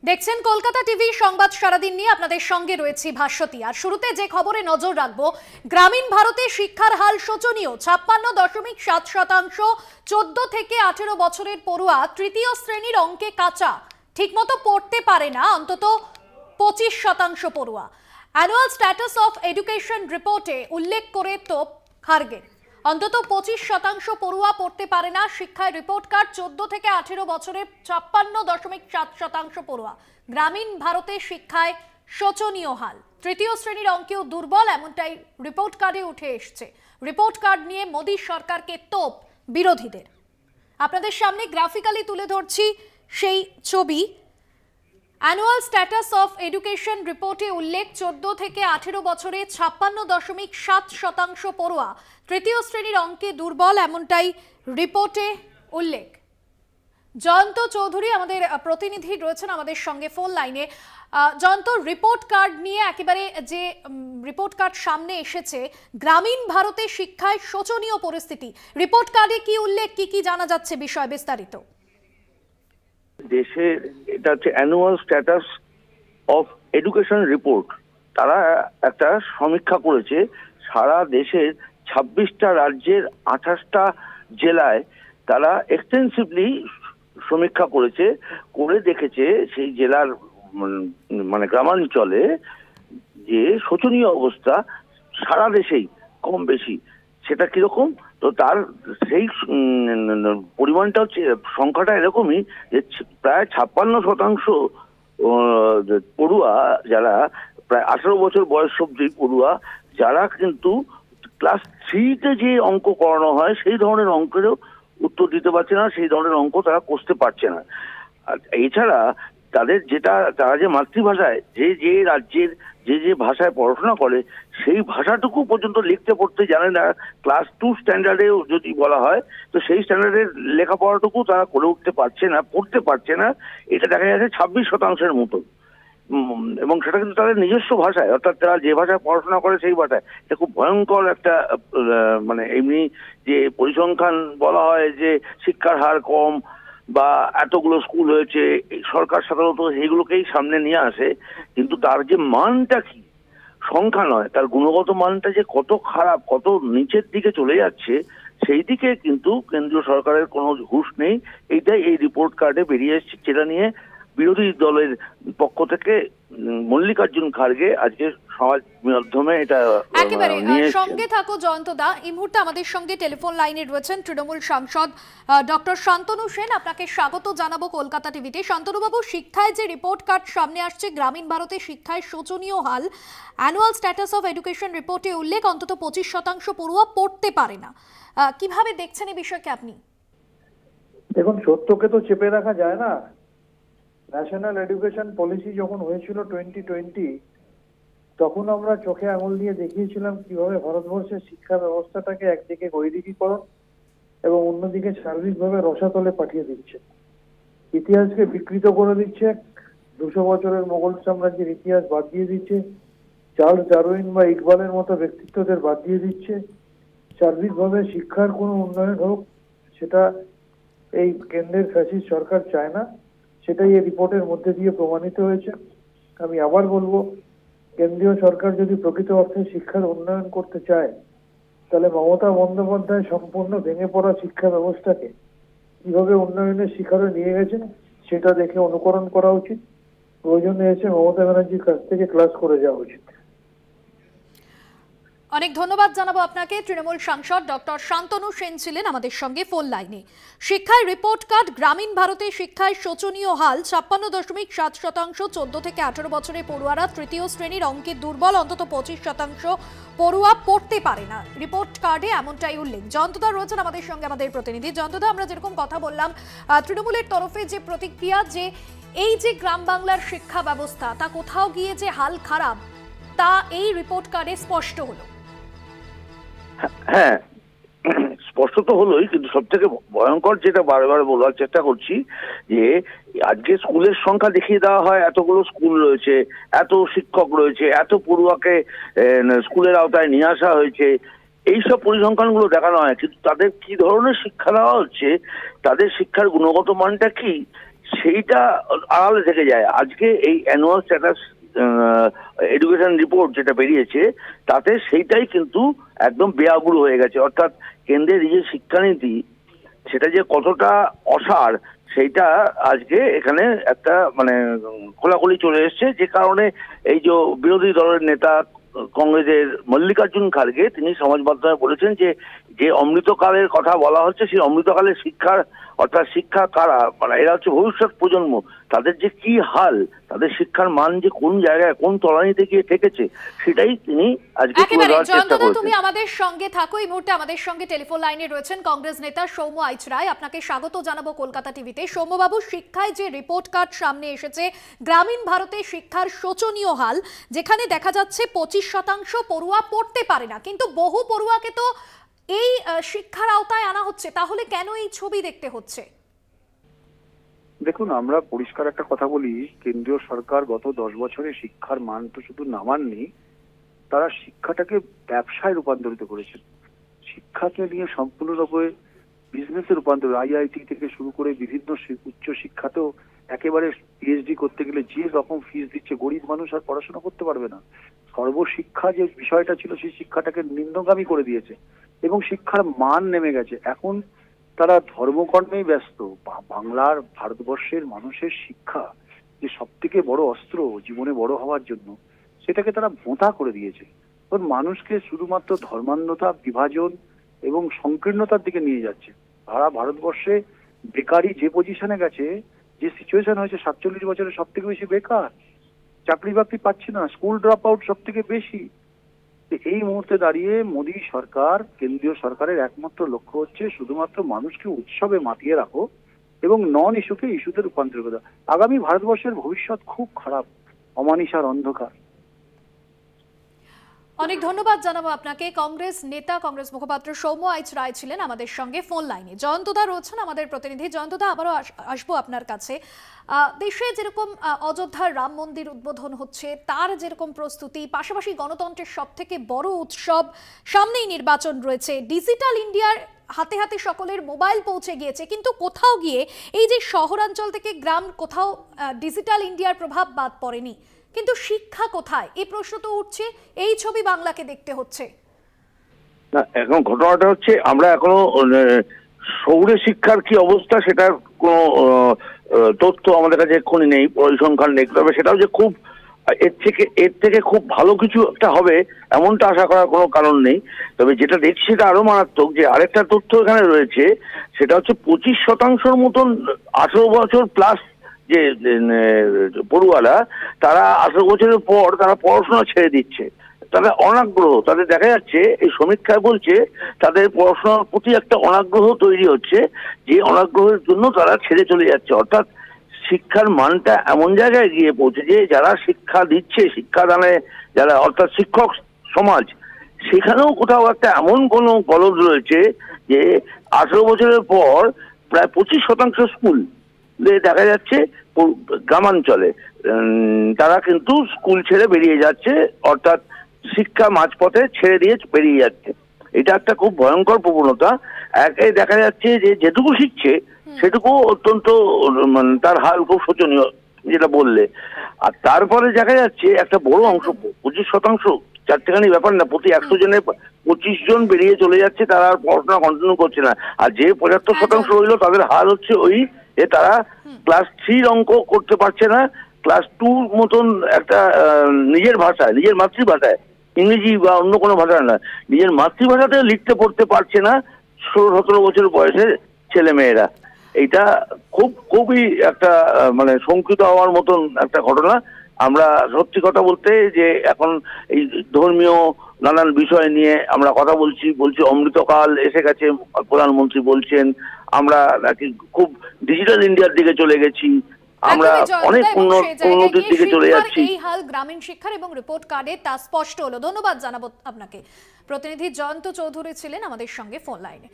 দেখছেন কলকাতা টিভি সংবাদ সারাদিন নিয়ে আপনাদের সঙ্গে রয়েছি ভাস্বতী। আর শুরুতে যে খবরে নজর রাখবো, গ্রামীণ ভারতে শিক্ষার হাল শোচনীয়। 56.7%। 14 থেকে 18 বছরের পড়ুয়া তৃতীয় শ্রেণীর অঙ্কে কাঁচা, ঠিকমতো পড়তে পারে না অন্তত 25% পড়ুয়া। অ্যানুয়াল স্ট্যাটাস অফ এডুকেশন রিপোর্টে উল্লেখ করে তোপ খার্গে, অন্তত 25% পড়ুয়া পড়তে পারে না। শিক্ষায় রিপোর্ট কার্ড 14 থেকে 18 বছরের 56.7% পড়ুয়া। গ্রামীণ ভারতে শিক্ষায় শোচনীয় হাল, তৃতীয় শ্রেণীর অঙ্কেও দুর্বল, এমনটাই রিপোর্ট কার্ডে উঠে এসছে। রিপোর্ট কার্ড নিয়ে মোদী সরকারকে তোপ বিরোধীদের। আপনাদের সামনে গ্রাফিক্যালি তুলে ধরছি সেই ছবি। অ্যানুয়াল স্ট্যাটাস অফ এডুকেশন রিপোর্টে উল্লেখ, 14 থেকে 18 বছরে 56.7% পড়ুয়া তৃতীয় শ্রেণীর অঙ্কে দুর্বল, এমনটাই রিপোর্টে উল্লেখ। জয়ন্ত চৌধুরী আমাদের প্রতিনিধি রয়েছেন আমাদের সঙ্গে ফোন লাইনে। জয়ন্ত, রিপোর্ট কার্ড নিয়ে একেবারে যে রিপোর্ট কার্ড সামনে এসেছে, গ্রামীণ ভারতে শিক্ষায় শোচনীয় পরিস্থিতি, রিপোর্ট কার্ডে কি উল্লেখ, কি জানা যাচ্ছে বিষয় বিস্তারিত? দেশের এটা হচ্ছে annual status of education report. তারা একটা সমীক্ষা করেছে সারা দেশের 26টা রাজ্যের 28টা জেলায়। তারা এক্সটেন্সিভলি সমীক্ষা করেছে, করে দেখেছে সেই জেলার মানে গ্রামাঞ্চলে যে শোচনীয় অবস্থা সারা দেশেই কম বেশি। সেটা কিরকম, তো তার সেই পরিমাণটা হচ্ছে, সংখ্যাটা এরকমই যে প্রায় 56% পড়ুয়া, যারা প্রায় 18 বছর বয়স অব্দি পড়ুয়া, যারা কিন্তু ক্লাস 3-তে যে অঙ্ক করানো হয় সেই ধরনের অঙ্কেরও উত্তর দিতে পারছে না, সেই ধরনের অঙ্ক তারা কষতে পারছে না। আর এছাড়া তাদের তারা যে মাতৃভাষায় যে রাজ্যের যে ভাষায় পড়াশোনা করে সেই ভাষাটুকু পর্যন্ত লিখতে পড়তে জানে না। ক্লাস 2 স্ট্যান্ডার্ডেও যদি বলা হয় তো সেই স্ট্যান্ডার্ডের লেখাপড়াটুকু তারা করে উঠতে পারছে না, পড়তে পারছে না। এটা দেখা যাচ্ছে 26%-এর মতো, এবং সেটা কিন্তু তাদের নিজস্ব ভাষায়, অর্থাৎ তারা যে ভাষায় পড়াশোনা করে সেই ভাষায়। এটা খুব ভয়ঙ্কর একটা মানে এমনি যে পরিসংখ্যান বলা হয় যে শিক্ষার হার কম বা এতগুলো স্কুল হয়েছে, সরকার সাধারণত সেইগুলোকেই সামনে নিয়ে আসে, কিন্তু তার যে মানটা কি, সংখ্যা নয়, তার গুণগত মানটা যে কত খারাপ, কত নিচের দিকে চলে যাচ্ছে, সেই দিকে কিন্তু কেন্দ্রীয় সরকারের কোনো হুঁশ নেই। এইটাই এই রিপোর্ট কার্ডে বেরিয়ে এসেছে, যেটা নিয়ে বিরোধী দলের পক্ষ থেকে মল্লিকার্জুন খার্গে আজকে সমাজ মাধ্যমে এটা একেবারে সঙ্গে থাকো জয়ন্ত দা। এই মুহূর্তে আমাদের সঙ্গে টেলিফোন লাইনে রয়েছেন তৃণমূল সাংসদ ডক্টর শান্তনু সেন। আপনাকে স্বাগত জানাবো কলকাতা টিভিতে। শান্তনুবাবু, শিক্ষায় যে রিপোর্ট কার্ড সামনে আসছে, গ্রামীণ ভারতে শিক্ষায় শোচনীয় হাল, অ্যানুয়াল স্ট্যাটাস অফ এডুকেশন রিপোর্টে উল্লেখ, অন্তত 25% পড়ুয়া পড়তে পারে না। কিভাবে দেখছেন এই বিষয়কে আপনি? দেখুন, সত্যকে তো চেপে রাখা যায় না। ন্যাশনাল এডুকেশন পলিসি যখন হয়েছিল 2020, তখন আমরা চোখে আঙুল দিয়ে দেখিয়েছিলাম কিভাবে ভারতবর্ষের শিক্ষা ব্যবস্থাটাকে একদিকে গৈরিকীকরণ এবং অন্যদিকে সার্বিকভাবে রসাতলে পাঠিয়ে দিচ্ছে, ইতিহাসকে বিকৃত করে দিচ্ছে, 200 বছরের মোগল সাম্রাজ্যের ইতিহাস বাদ দিয়ে দিচ্ছে, চার্লস ডারউইন বা ইকবালের মতো ব্যক্তিত্বদের বাদ দিয়ে দিচ্ছে। সার্বিকভাবে শিক্ষার কোনো উন্নয়ন হোক, সেটা এই কেন্দ্রের ফ্যাসিস্ট সরকার চায় না। সেটাই এই রিপোর্টের মধ্যে দিয়ে প্রমাণিত হয়েছে। আমি আবার বলবো, কেন্দ্রীয় সরকার যদি প্রকৃত অর্থে শিক্ষার উন্নয়ন করতে চায়, তাহলে মমতা বন্দ্যোপাধ্যায় সম্পূর্ণ ভেঙে পড়া শিক্ষা ব্যবস্থাকে কিভাবে উন্নয়নের শিখরে নিয়ে গেছেন সেটা দেখে অনুকরণ করা উচিত। প্রয়োজনে এসে মমতা ব্যানার্জির কাছ থেকে ক্লাস করে যাওয়া উচিত। অনেক ধন্যবাদ জানাবো আপনাকে। তৃণমূল সাংসদ ডক্টর শান্তনু সেন ছিলেন আমাদের সঙ্গে ফোন লাইনে। শিক্ষায় রিপোর্ট কার্ড, গ্রামীণ ভারতে শিক্ষায় শোচনীয় হাল, 56.7%। 14 থেকে 18 বছরের পড়ুয়ারা তৃতীয় শ্রেণীর অঙ্কে দুর্বল, অন্তত 25% পড়ুয়া পড়তে পারে না। রিপোর্ট কার্ডে এমনটাই উল্লেখ। জয়ন্তদা রয়েছেন আমাদের সঙ্গে, আমাদের প্রতিনিধি। জয়ন্তদা, আমরা যেরকম কথা বললাম, তৃণমূলের তরফে যে প্রতিক্রিয়া, যে এই যে গ্রাম বাংলার শিক্ষা ব্যবস্থা তা কোথাও গিয়ে যে হাল খারাপ, তা এই রিপোর্ট কার্ডে স্পষ্ট হলো। হ্যাঁ, স্পষ্ট তো হলোই, কিন্তু সব থেকে ভয়ঙ্কর যেটা বারবার বলার চেষ্টা করছি, যে আজকে স্কুলের সংখ্যা দেখিয়ে দেওয়া হয়, এতগুলো স্কুল রয়েছে, এত শিক্ষক রয়েছে, এত পড়ুয়াকে স্কুলের আওতায় নিয়ে আসা হয়েছে, এইসব পরিসংখ্যানগুলো দেখানো হয়, কিন্তু তাদের কি ধরনের শিক্ষা দেওয়া হচ্ছে, তাদের শিক্ষার গুণগত মানটা কি, সেইটা আড়ালে থেকে যায়। আজকে এই অ্যানুয়াল স্ট্যাটাস এডুকেশন রিপোর্ট যেটা বেরিয়েছে তাতে সেইটাই কিন্তু একদম বেআগুড় হয়ে গেছে। অর্থাৎ কেন্দ্রের এই যে শিক্ষানীতি সেটা যে কতটা অসার সেইটা আজকে এখানে একটা মানে খোলাখুলি চলে এসছে, যে কারণে এই যে বিরোধী দলের নেতা কংগ্রেসের মল্লিকার্জুন খাড়গে তিনি সমাজ মাধ্যমে বলেছেন যে যে অমৃতকালের কথা বলা হচ্ছে সেই অমৃতকালের শিক্ষার অর্থাৎ শিক্ষা কারা, মানে এরা হচ্ছে ভবিষ্যৎ প্রজন্ম, তাদের যে কি হাল, তাদের শিক্ষার মান যে কোন জায়গায় কোন তলানিতে গিয়ে ঠেকেছে সেটাই তিনি আজকে তুলে একেবারে। ধরার চেষ্টা জয়ন্তদা, করেছেন। তুমি আমাদের সঙ্গে থাকো। এই মুহূর্তে আমাদের সঙ্গে টেলিফোন লাইনে রয়েছেন কংগ্রেস নেতা সৌম্য আইচরায়। আপনাকে স্বাগত জানাবো কলকাতা টিভিতে। সৌম্যবাবু, শিক্ষায় যে রিপোর্ট কার্ড সামনে এসেছে, গ্রামীণ ভারতে শিক্ষার শোচনীয় হাল, যেখানে দেখা যাচ্ছে 25% পড়ুয়া পড়তে পারে না, কিন্তু বহু পড়ুয়াকে তো এই শিক্ষার আওতায় আনা হচ্ছে, তাহলে কেন এই ছবি দেখতে হচ্ছে? দেখুন, আমরা পরিষ্কার একটা কথা বলি, কেন্দ্রীয় সরকার গত 10 বছরে শিক্ষার মান তো শুধু নামাননি, তারা শিক্ষাটাকে ব্যবসায় রূপান্তরিত করেছেন। শিক্ষাকে নিয়ে সম্পূর্ণরূপে বিজনেসে রূপান্তর, আইআইটি থেকে শুরু করে বিভিন্ন উচ্চ শিক্ষাতেও একেবারে পিএইচডি করতে গেলে যে রকম ফিস দিচ্ছে, গরিব মানুষ আর পড়াশোনা করতে পারবে না। সর্বশিক্ষা যে বিষয়টা ছিল সেই শিক্ষাটাকে নিম্নগামী করে দিয়েছে এবং শিক্ষার মান নেমে গেছে। এখন তারা ধর্মকর্মেই ব্যস্ত। বাংলার ভারতবর্ষের মানুষের শিক্ষা যে সব থেকে বড় অস্ত্র জীবনে বড় হওয়ার জন্য, সেটাকে তারা ভোঁতা করে দিয়েছে। কারণ মানুষকে শুধুমাত্র ধর্মান্ধতা, বিভাজন এবং সংকীর্ণতার দিকে নিয়ে যাচ্ছে। সারা ভারতবর্ষে বেকারি যে পজিশনে গেছে, যে সিচুয়েশন হয়েছে, 47 বছরে সব থেকে বেশি বেকার, চাকরি বাকরি পাচ্ছে না, স্কুল ড্রপ আউট সব থেকে বেশি। এই মুহূর্তে দাঁড়িয়ে মোদী সরকার, কেন্দ্রীয় সরকারের একমাত্র লক্ষ্য হচ্ছে শুধুমাত্র মানুষকে উৎসবে মাতিয়ে রাখো এবং নন ইস্যুকে ইস্যুতে রূপান্তর করা। আগামী ভারতবর্ষের ভবিষ্যৎ খুব খারাপ, অমানিসার অন্ধকার। অনেক ধন্যবাদ জানাবো আপনাকে। কংগ্রেস নেতা, কংগ্রেস মুখপাত্র সৌম্য আইচরায় ছিলেন আমাদের সঙ্গে ফোন লাইনে। জয়ন্তদা রয়েছেন আমাদের প্রতিনিধি। জয়ন্তদা, আবারও আসবো আপনার কাছে। দেশে যেরকম অযোধ্যার রাম মন্দির উদ্বোধন হচ্ছে, তার যেরকম প্রস্তুতি, পাশাপাশি গণতন্ত্রের সব থেকে বড় উৎসব, সামনেই নির্বাচন রয়েছে, ডিজিটাল ইন্ডিয়ার হাতে হাতে সকলের মোবাইল পৌঁছে গিয়েছে, কিন্তু কোথাও গিয়ে এই যে শহরাঞ্চল থেকে গ্রাম, কোথাও ডিজিটাল ইন্ডিয়ার প্রভাব বাদ পড়েনি। কিন্তু শিক্ষা কোথায়, এই প্রশ্ন তো উঠছে। এই ছবি বাংলাকে দেখতে হচ্ছে না। এখন ঘটনাটা হচ্ছে আমরা এখনো শহুরে শিক্ষার কি অবস্থা সেটার কোনো তথ্য আমাদের কাছে এক্ষুনি নেই, পরিসংখ্যান নেই। তবে সেটাও যে খুব এর থেকে খুব ভালো কিছু একটা হবে এমনটা আশা করার কোনো কারণ নেই। তবে যেটা দেখছি সেটা আরো মারাত্মক, যে আরেকটা তথ্য এখানে রয়েছে, সেটা হচ্ছে 25% মতন 18 বছর প্লাস যে পড়ুয়ারা, তারা 18 বছরের পর তারা পড়াশোনা ছেড়ে দিচ্ছে। তাদের অনাগ্রহ, তাদের দেখা যাচ্ছে এই সমীক্ষায় বলছে তাদের পড়াশোনার প্রতি একটা অনাগ্রহ তৈরি হচ্ছে, যে অনাগ্রহের জন্য তারা ছেড়ে চলে যাচ্ছে। অর্থাৎ শিক্ষার মানটা এমন জায়গায় গিয়ে পৌঁছেছে, যারা শিক্ষা দিচ্ছে, শিক্ষাদানে যারা অর্থাৎ শিক্ষক সমাজ, সেখানেও কোথাও একটা এমন কোনো গলদ রয়েছে যে 18 বছরের পর প্রায় 25% স্কুল দেখা যাচ্ছে গ্রামাঞ্চলে, তারা কিন্তু স্কুল ছেড়ে বেরিয়ে যাচ্ছে, অর্থাৎ শিক্ষা মাঝপথে ছেড়ে দিয়ে বেরিয়ে যাচ্ছে। এটা একটা খুব ভয়ঙ্কর প্রবণতা। একে দেখা যাচ্ছে যে যেটুকু শিখছে সেটুকু অত্যন্ত মানে তার হাল খুব শোচনীয়, যেটা বললে। আর তারপরে দেখা যাচ্ছে একটা বড় অংশ, 25%, চারটেখানি ব্যাপার না, প্রতি 100 জনের 25 জন বেরিয়ে চলে যাচ্ছে, তারা আর পড়াশোনা কন্টিনিউ করছে না। আর যে 75% রইল তাদের হাল হচ্ছে ওই যে তারা ক্লাস 3 অঙ্ক করতে পারছে না, ক্লাস 2 মতন একটা নিজের ভাষায়, নিজের মাতৃভাষায়, ইংরেজি বা অন্য কোনো ভাষায় না, নিজের মাতৃভাষাতে লিখতে পড়তে পারছে না 16-17 বছর বয়সের ছেলে মেয়েরা। এইটা খুবই একটা মানে শঙ্কিত হওয়ার মতন একটা ঘটনা। আমরা সত্যি কথা বলতে যে এখন এই ধর্মীয় নানান বিষয় নিয়ে আমরা কথা বলছি অমৃতকাল এসে গেছে, প্রধানমন্ত্রী বলছেন আমরা নাকি খুব ডিজিটাল ইন্ডিয়ার দিকে চলে গেছি, আমরা অনেক উন্নতির দিকে চলে যাচ্ছি। এই হাল গ্রামীণ শিক্ষার এবং রিপোর্ট কার্ডে তা স্পষ্ট হলো। ধন্যবাদ জানাবো আপনাকে। প্রতিনিধি জয়ন্ত চৌধুরী ছিলেন আমাদের সঙ্গে ফোন লাইনে।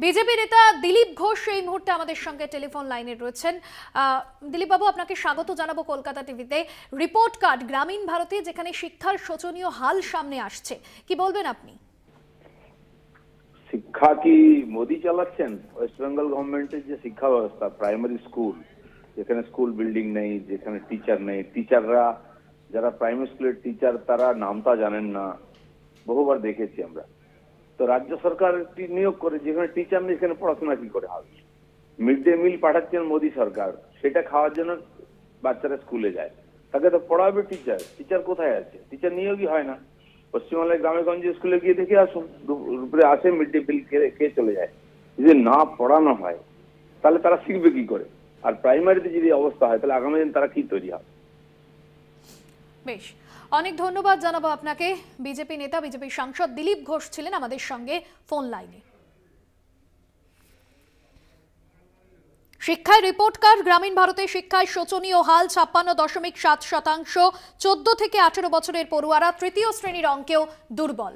বিজেপি নেতা দিলীপ ঘোষ এই মুহূর্তে আমাদের সঙ্গে টেলিফোন লাইনে রয়েছেন। দিলীপ বাবু, আপনাকে স্বাগত জানাবো কলকাতা টিভিতে। রিপোর্ট কার্ড, গ্রামীণ ভারতে যেখানে শিক্ষার শোচনীয় হাল সামনে আসছে, কি বলবেন আপনি? শিক্ষা কি মোদি চালাচ্ছেন? ওয়েস্ট বেঙ্গল গভর্নমেন্টের যে শিক্ষা ব্যবস্থা, প্রাইমারি স্কুল, যেখানে স্কুল বিল্ডিং নেই, যেখানে টিচার নেই, টিচাররা যারা প্রাইমারি স্কুলের টিচার তারা নামটা জানেন না, বহুবার দেখেছি আমরা। তো রাজ্য সরকার নিয়োগ করে, যেখানে টিচার নেই সেখানে পড়াশোনা কি করে হবে? মিড ডে মিল পাঠাচ্ছেন মোদী সরকার, সেটা খাওয়ার জন্য বাচ্চারা স্কুলে যায়, তাকে তো পড়াবে টিচার। টিচার কোথায় আছে? টিচার নিয়োগই হয় না। পশ্চিমবাংলায় গ্রামে গঞ্জে স্কুলে গিয়ে দেখে আসুন, দুপুরে আসে মিড ডে মিল খেয়ে চলে যায়। যদি না পড়ানো হয় তাহলে তারা শিখবে কি করে? আর প্রাইমারিতে যদি অবস্থা হয় তাহলে আগামী দিন তারা কি তৈরি হবে? বেশ, অনেক ধন্যবাদ জানাবো আপনাকে। বিজেপি নেতা, বিজেপি সাংসদ দিলীপ ঘোষ ছিলেন আমাদের সঙ্গে ফোন লাইনে। শিক্ষায় রিপোর্ট কার্ড। গ্রামীণ ভারতে শিক্ষায় শোচনীয় হাল। 56.7%। 14 থেকে 18 বছরের পড়ুয়ারা তৃতীয় শ্রেণীর অঙ্কেও দুর্বল।